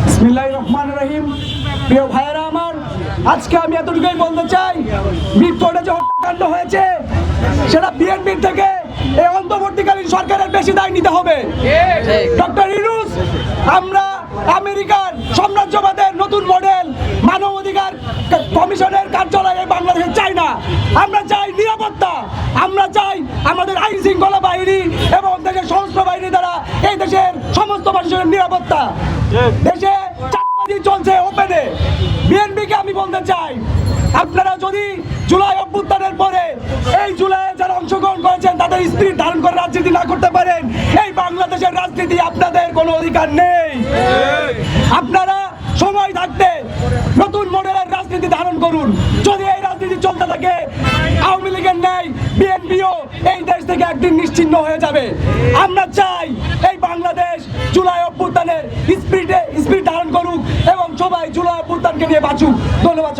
বিসমিল্লাহির রহমানির রহিম। প্রিয় ভাইয়েরা আমার, আজকে আমি এতটুকুই বলতে চাই, মিরপুরে যে হত্যাকাণ্ড হয়েছে সেটা বিএনপির থেকে এই অন্তর্বর্তীকালীন সরকারের বেশি দায় নিতে হবে। ডক্টর ইউনূস, আমরা আমেরিকার সাম্রাজ্যবাদের নতুন মডেল মানবাধিকার কমিশনের কার্যালয়ে বাংলাদেশে চাই না। আমরা চাই নিরাপত্তা, আমরা চাই আমাদের আইন শৃঙ্খলা বাহিনী এবং দেশের সশস্ত্র বাহিনী দ্বারা এই দেশের সমস্ত মানুষের নিরাপত্তা। দেশে চাঁদাবাজি চলছে ওপেনে। বিএনপিকে আমি বলতে চাই, আপনারা যদি জুলাই অভ্যুত্থানের পরে এই জুলাইয়ে যারা অংশগ্রহণ করেছেন তাদের স্পিরিট ধারণ করে রাজনীতি না করতে পারেন, এই বাংলাদেশের রাজনীতি আপনাদের কোনো অধিকার নেই। আপনারা সময় থাকতে নতুন মডেলের রাজনীতি ধারণ করুন। যদি এই রাজনীতি চলতে থাকে, আওয়ামী লীগের ন্যায় বিএনপিও এই দেশ থেকে একদিন নিশ্চিহ্ন হয়ে যাবে। আমরা চাই এই বাংলাদেশ জুলাই অভ্যুত্থানের স্পিরিট ধারণ করুক এবং সবাই জুলাই অভ্যুত্থানকে নিয়ে বাঁচুক। ধন্যবাদ।